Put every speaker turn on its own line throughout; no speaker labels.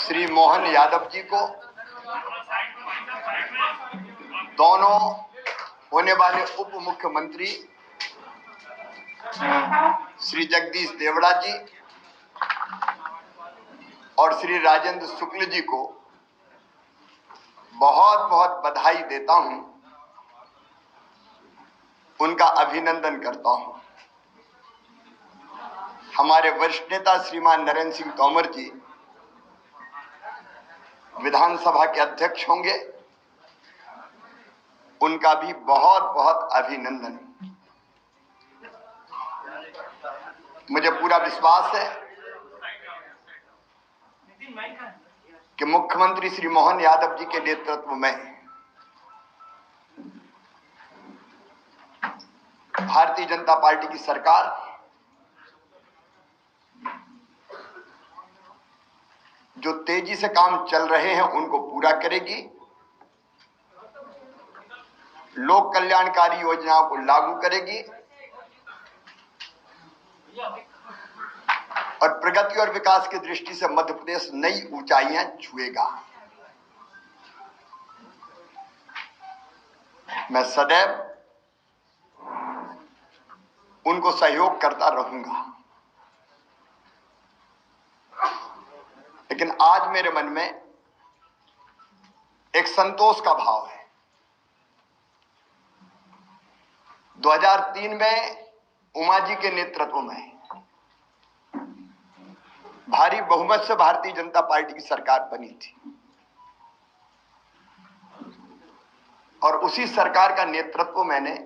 श्री मोहन यादव जी को, दोनों होने वाले उप मुख्यमंत्री श्री जगदीश देवड़ा जी और श्री राजेंद्र शुक्ल जी को बहुत बहुत बधाई देता हूं, उनका अभिनंदन करता हूं। हमारे वरिष्ठ नेता श्रीमान नरेंद्र सिंह तोमर जी विधानसभा के अध्यक्ष होंगे, उनका भी बहुत बहुत अभिनंदन। मुझे पूरा विश्वास है कि मुख्यमंत्री श्री मोहन यादव जी के नेतृत्व में भारतीय जनता पार्टी की सरकार जो तेजी से काम चल रहे हैं उनको पूरा करेगी, लोक कल्याणकारी योजनाओं को लागू करेगी और प्रगति और विकास की दृष्टि से मध्य प्रदेश नई ऊंचाइयां छुएगा। मैं सदैव उनको सहयोग करता रहूंगा, लेकिन आज मेरे मन में एक संतोष का भाव है। 2003 में उमा जी के नेतृत्व में भारी बहुमत से भारतीय जनता पार्टी की सरकार बनी थी और उसी सरकार का नेतृत्व मैंने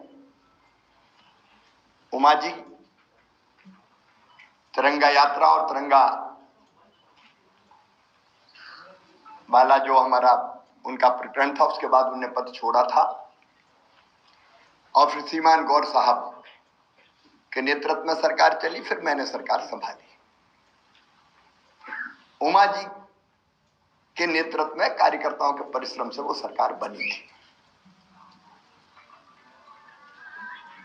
उमा जी तिरंगा यात्रा और तिरंगा वाला जो हमारा उनका प्रकरण था, उसके बाद उन्होंने पद छोड़ा था और फिर श्रीमान गौर साहब के नेतृत्व में सरकार चली, फिर मैंने सरकार संभाली। उमा जी के नेतृत्व में कार्यकर्ताओं के परिश्रम से वो सरकार बनी थी।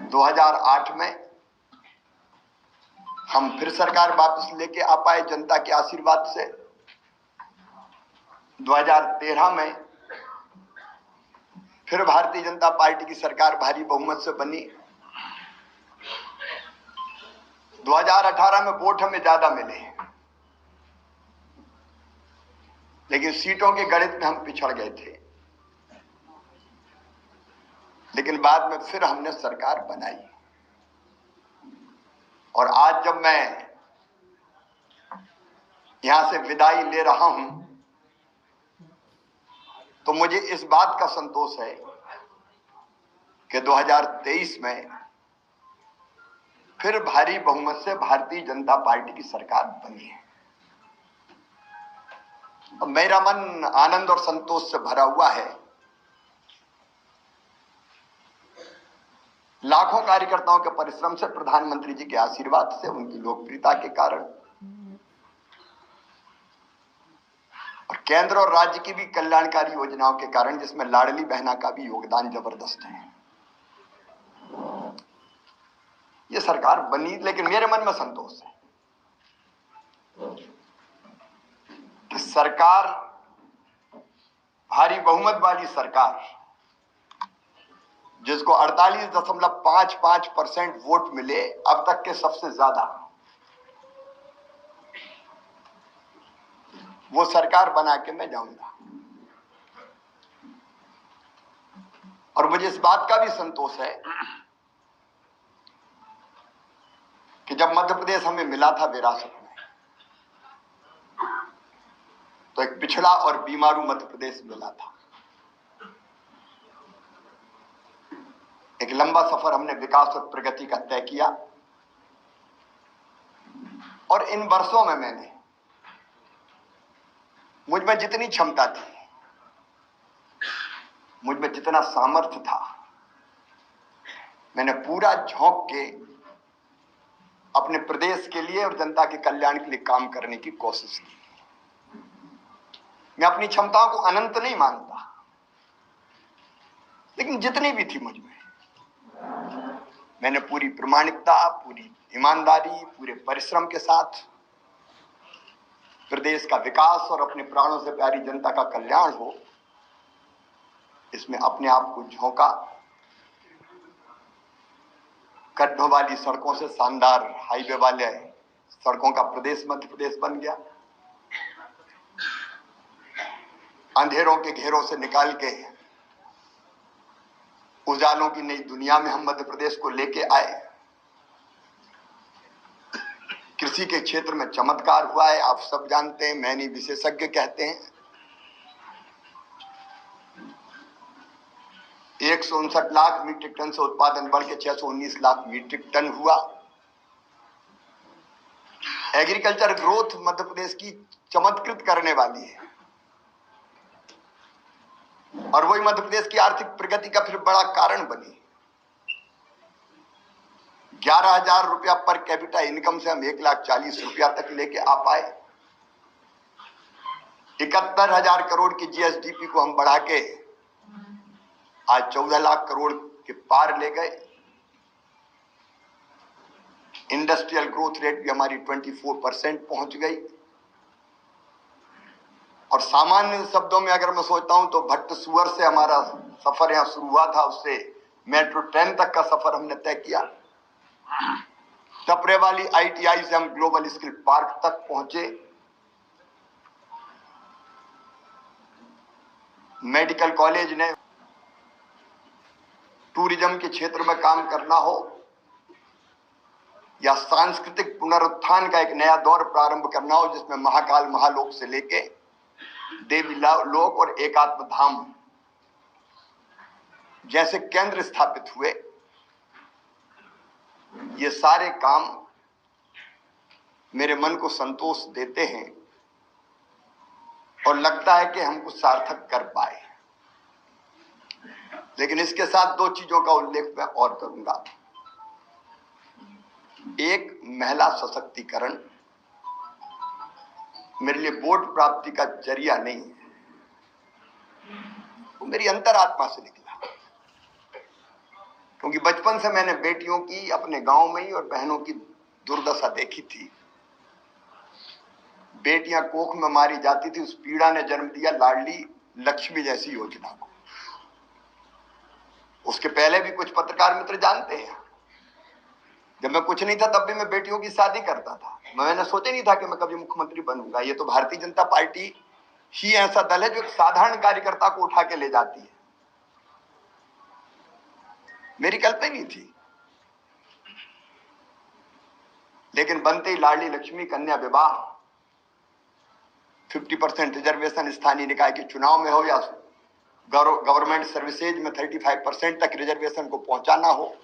2008 में हम फिर सरकार वापस लेके आ पाए जनता के आशीर्वाद से। 2013 में फिर भारतीय जनता पार्टी की सरकार भारी बहुमत से बनी। 2018 में वोट हमें ज्यादा मिले, लेकिन सीटों के गणित में हम पिछड़ गए थे। लेकिन बाद में फिर हमने सरकार बनाई और आज जब मैं यहां से विदाई ले रहा हूं तो मुझे इस बात का संतोष है कि 2023 में फिर भारी बहुमत से भारतीय जनता पार्टी की सरकार बनी है। और मेरा मन आनंद और संतोष से भरा हुआ है। लाखों कार्यकर्ताओं के परिश्रम से, प्रधानमंत्री जी के आशीर्वाद से, उनकी लोकप्रियता के कारण और केंद्र और राज्य की भी कल्याणकारी योजनाओं के कारण, जिसमें लाडली बहना का भी योगदान जबरदस्त है, ये सरकार बनी। लेकिन मेरे मन में संतोष है कि सरकार, भारी बहुमत वाली सरकार, जिसको 48.55% वोट मिले, अब तक के सबसे ज्यादा, वो सरकार बना के मैं जाऊंगा। और मुझे इस बात का भी संतोष है कि जब मध्य प्रदेश हमें मिला था विरासत में, तो एक पिछड़ा और बीमारू मध्य प्रदेश मिला था। एक लंबा सफर हमने विकास और प्रगति का तय किया और इन वर्षों में मैंने, मुझ में जितनी क्षमता थी, मुझ में जितना सामर्थ्य था, मैंने पूरा झोंक के अपने प्रदेश के लिए और जनता के कल्याण के लिए काम करने की कोशिश की। मैं अपनी क्षमताओं को अनंत नहीं मानता, लेकिन जितनी भी थी मुझ में, मैंने पूरी प्रामाणिकता, पूरी ईमानदारी, पूरे परिश्रम के साथ प्रदेश का विकास और अपने प्राणों से प्यारी जनता का कल्याण हो, इसमें अपने आप को झोंका। गड्ढों वाली सड़कों से शानदार हाईवे वाले सड़कों का प्रदेश मध्य प्रदेश बन गया। अंधेरों के घेरों से निकाल के उजालों की नई दुनिया में हम मध्य प्रदेश को लेके आए। कृषि के क्षेत्र में चमत्कार हुआ है, आप सब जानते हैं, मैं नहीं विशेषज्ञ कहते हैं। 159 लाख मीट्रिक टन से उत्पादन बढ़ के 619 लाख मीट्रिक टन हुआ। एग्रीकल्चर ग्रोथ मध्य प्रदेश की चमत्कृत करने वाली है और वही मध्य प्रदेश की आर्थिक प्रगति का फिर बड़ा कारण बनी। 11,000 रुपया पर कैपिटा इनकम से हम 1,40,000 रुपया तक लेके आ पाए। 71,000 करोड़ की जीएसडीपी को हम बढ़ा के आज 14 लाख करोड़ के पार ले गए। इंडस्ट्रियल ग्रोथ रेट भी हमारी 24% पहुंच गई। और सामान्य शब्दों में अगर मैं सोचता हूं तो भट्ट सुअर से हमारा सफर यहां शुरू हुआ था, उससे मेट्रो ट्रेन तक का सफर हमने तय किया। टपरे वाली आईटीआई से हम ग्लोबल स्किल पार्क तक पहुंचे। मेडिकल कॉलेज ने टूरिज्म के क्षेत्र में काम करना हो या सांस्कृतिक पुनरुत्थान का एक नया दौर प्रारंभ करना हो, जिसमें महाकाल महालोक से लेके देवी लोक और एकात्म धाम जैसे केंद्र स्थापित हुए, ये सारे काम मेरे मन को संतोष देते हैं और लगता है कि हम कुछ सार्थक कर पाए। लेकिन इसके साथ दो चीजों का उल्लेख मैं और करूंगा। एक, महिला सशक्तिकरण मेरे लिए वोट प्राप्ति का जरिया नहीं है, वो मेरी अंतरात्मा से निकला। क्योंकि बचपन से मैंने बेटियों की अपने गांव में ही और बहनों की दुर्दशा देखी थी। बेटियां कोख में मारी जाती थी, उस पीड़ा ने जन्म दिया लाडली लक्ष्मी जैसी योजना को। उसके पहले भी कुछ पत्रकार मित्र जानते हैं, जब मैं कुछ नहीं था तब भी मैं बेटियों की शादी करता था। मैंने सोचा नहीं था कि मैं कभी मुख्यमंत्री बनूंगा। ये तो भारतीय जनता पार्टी ही ऐसा दल है जो एक साधारण कार्यकर्ता को उठा के ले जाती है। मेरी कल्पना नहीं थी, लेकिन बनते ही लाडली लक्ष्मी कन्या विवाह, 50% रिजर्वेशन स्थानीय निकाय के चुनाव में हो या गवर्नमेंट सर्विसेज में 35% तक रिजर्वेशन को पहुंचाना हो,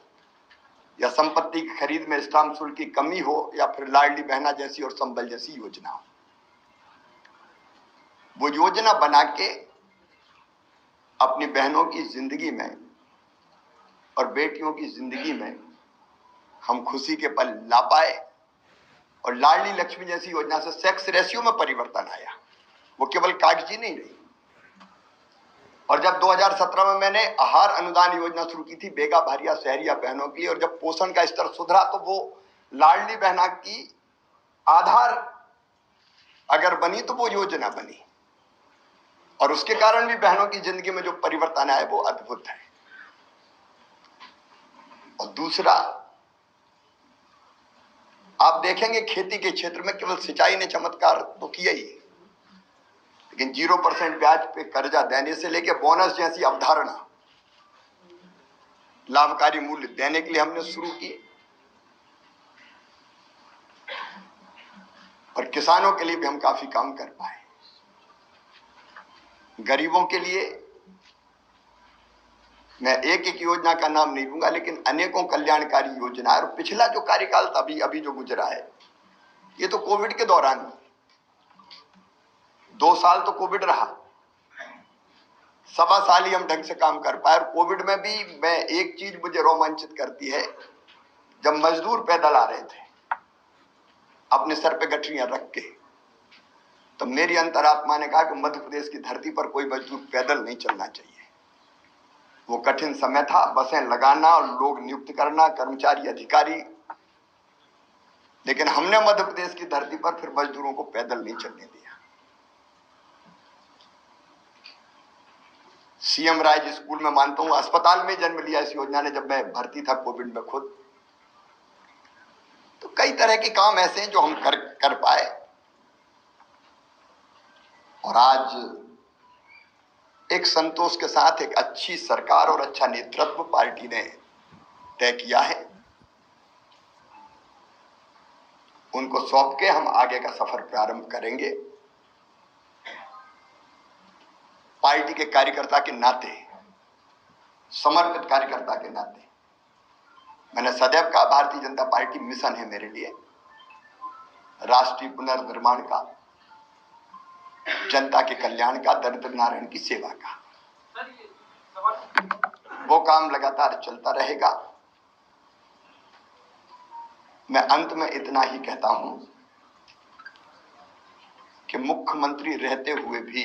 या संपत्ति की खरीद में स्टाम्प शुल्क की कमी हो, या फिर लाडली बहना जैसी और संबल जैसी योजना हो। वो योजना बना के अपनी बहनों की जिंदगी में और बेटियों की जिंदगी में हम खुशी के पल ला पाए। और लाडली लक्ष्मी जैसी योजना से सेक्स रेशियो में परिवर्तन आया, वो केवल कागजी नहीं रही। और जब 2017 में मैंने आहार अनुदान योजना शुरू की थी बेगा भारिया शहरिया बहनों के लिए, और जब पोषण का स्तर सुधरा तो वो लाडली बहना की आधार अगर बनी तो वो योजना बनी, और उसके कारण भी बहनों की जिंदगी में जो परिवर्तन आया वो अद्भुत है। और दूसरा, आप देखेंगे खेती के क्षेत्र में केवल सिंचाई ने चमत्कार तो किया ही, लेकिन 0% ब्याज पे कर्जा देने से लेके बोनस जैसी अवधारणा लाभकारी मूल्य देने के लिए हमने शुरू की। और किसानों के लिए भी हम काफी काम कर पाए। गरीबों के लिए मैं एक एक योजना का नाम नहीं लूंगा, लेकिन अनेकों कल्याणकारी योजना। और पिछला जो कार्यकाल था अभी जो गुजरा है, ये तो कोविड के दौरान 2 साल तो कोविड रहा, 1.25 साल ही हम ढंग से काम कर पाए। और कोविड में भी मैं एक चीज मुझे रोमांचित करती है, जब मजदूर पैदल आ रहे थे अपने सर पे गठरियां रख के, तो मेरी अंतरात्मा ने कहा कि मध्य प्रदेश की धरती पर कोई मजदूर पैदल नहीं चलना चाहिए। वो कठिन समय था, बसें लगाना और लोग नियुक्त करना, कर्मचारी अधिकारी लेकिन हमने मध्य प्रदेश की धरती पर फिर मजदूरों को पैदल नहीं चलने दिया। सीएम राज स्कूल में मानता हूं अस्पताल में जन्म लिया इस योजना ने, जब मैं भर्ती था कोविड में खुद। तो कई तरह के काम ऐसे हैं जो हम कर पाए, और आज एक संतोष के साथ एक अच्छी सरकार और अच्छा नेतृत्व पार्टी ने तय किया है। उनको सौंप के हम आगे का सफर प्रारंभ करेंगे। पार्टी के कार्यकर्ता के नाते, समर्पित कार्यकर्ता के नाते, मैंने सदैव कहा भारतीय जनता पार्टी मिशन है मेरे लिए, राष्ट्रीय पुनर्निर्माण का, जनता के कल्याण का, दरिद्र नारायण की सेवा का। वो काम लगातार चलता रहेगा। मैं अंत में इतना ही कहता हूं कि मुख्यमंत्री रहते हुए भी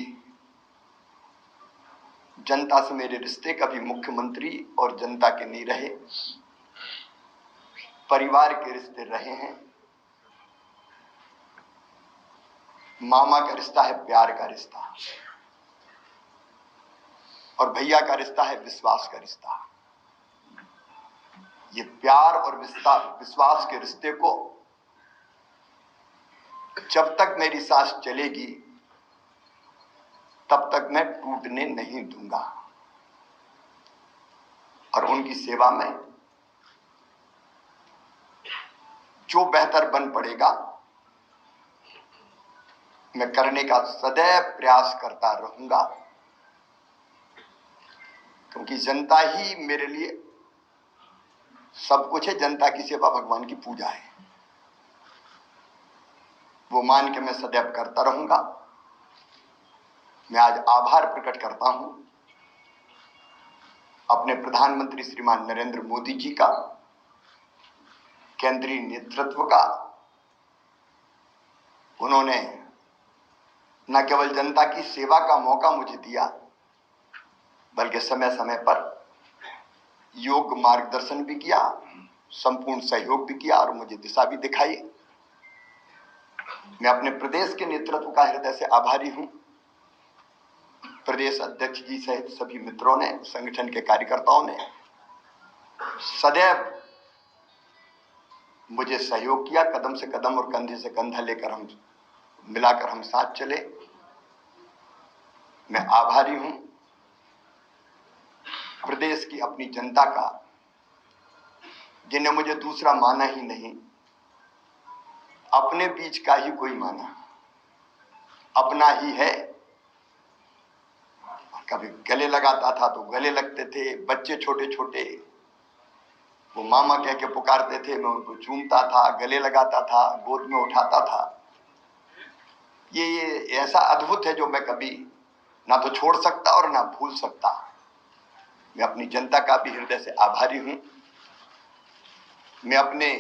जनता से मेरे रिश्ते कभी मुख्यमंत्री और जनता के नहीं रहे, परिवार के रिश्ते रहे हैं। मामा का रिश्ता है प्यार का रिश्ता, और भैया का रिश्ता है विश्वास का रिश्ता। ये प्यार और विश्वास के रिश्ते को जब तक मेरी सांस चलेगी तब तक मैं टूटने नहीं दूंगा, और उनकी सेवा में जो बेहतर बन पड़ेगा मैं करने का सदैव प्रयास करता रहूंगा, क्योंकि जनता ही मेरे लिए सब कुछ है। जनता की सेवा भगवान की पूजा है, वो मान के मैं सदैव करता रहूंगा। मैं आज आभार प्रकट करता हूं अपने प्रधानमंत्री श्रीमान नरेंद्र मोदी जी का, केंद्रीय नेतृत्व का। उन्होंने न केवल जनता की सेवा का मौका मुझे दिया, बल्कि समय समय पर योग्य मार्गदर्शन भी किया, संपूर्ण सहयोग भी किया और मुझे दिशा भी दिखाई। मैं अपने प्रदेश के नेतृत्व का हृदय से आभारी हूं। प्रदेश अध्यक्ष जी सहित सभी मित्रों ने, संगठन के कार्यकर्ताओं ने सदैव मुझे सहयोग किया, कदम से कदम और कंधे से कंधा लेकर हम मिलाकर हम साथ चले। मैं आभारी हूं प्रदेश की अपनी जनता का, जिन्हें मुझे दूसरा माना ही नहीं, अपने बीच का ही कोई माना, अपना ही है। कभी गले लगाता था तो गले लगते थे, बच्चे छोटे छोटे वो मामा कह के पुकारते थे, मैं उनको चूमता था, गले लगाता था, गोद में उठाता था। ये ऐसा अद्भुत है जो मैं कभी ना तो छोड़ सकता और ना भूल सकता। मैं अपनी जनता का भी हृदय से आभारी हूं। मैं अपने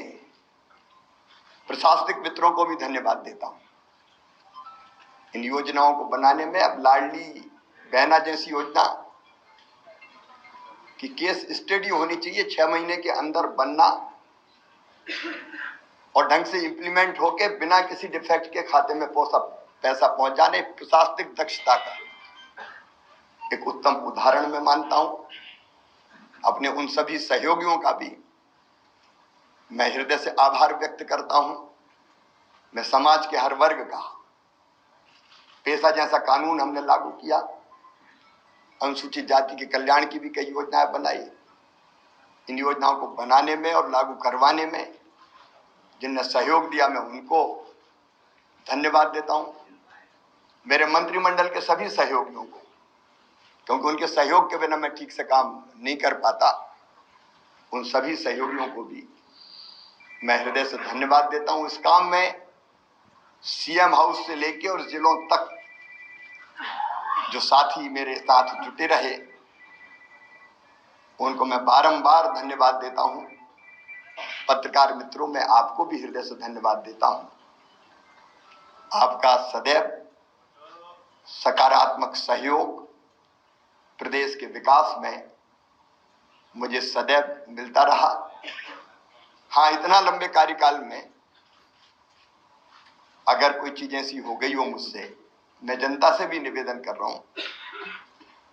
प्रशासनिक मित्रों को भी धन्यवाद देता हूं इन योजनाओं को बनाने में। अब लाडली बहना जैसी योजना की केस स्टडी होनी चाहिए, 6 महीने के अंदर बनना और ढंग से इंप्लीमेंट होके बिना किसी डिफेक्ट के खाते में पैसा पहुंच जाने। प्रशासनिक दक्षता का एक उत्तम उदाहरण मैं मानता हूं। अपने उन सभी सहयोगियों का भी मैं हृदय से आभार व्यक्त करता हूं। मैं समाज के हर वर्ग का, पेशा जैसा कानून हमने लागू किया, अनुसूचित जाति के कल्याण की भी कई योजनाएं बनाई। इन योजनाओं को बनाने में और लागू करवाने में जिनने सहयोग दिया, मैं उनको धन्यवाद देता हूं। मेरे मंत्रिमंडल के सभी सहयोगियों को, क्योंकि उनके सहयोग के बिना मैं ठीक से काम नहीं कर पाता, उन सभी सहयोगियों को भी मैं हृदय से धन्यवाद देता हूं। इस काम में सीएम हाउस से लेके और जिलों तक जो साथी मेरे साथ जुटे रहे, उनको मैं बारंबार धन्यवाद देता हूं। पत्रकार मित्रों, मैं आपको भी हृदय से धन्यवाद देता हूं। आपका सदैव सकारात्मक सहयोग प्रदेश के विकास में मुझे सदैव मिलता रहा। हाँ, इतना लंबे कार्यकाल में अगर कोई चीज ऐसी हो गई हो मुझसे, मैं जनता से भी निवेदन कर रहा हूं,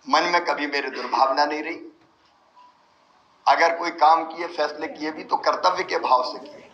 मन में कभी मेरे दुर्भावना नहीं रही। अगर कोई काम किए, फैसले किए भी तो कर्तव्य के भाव से किए।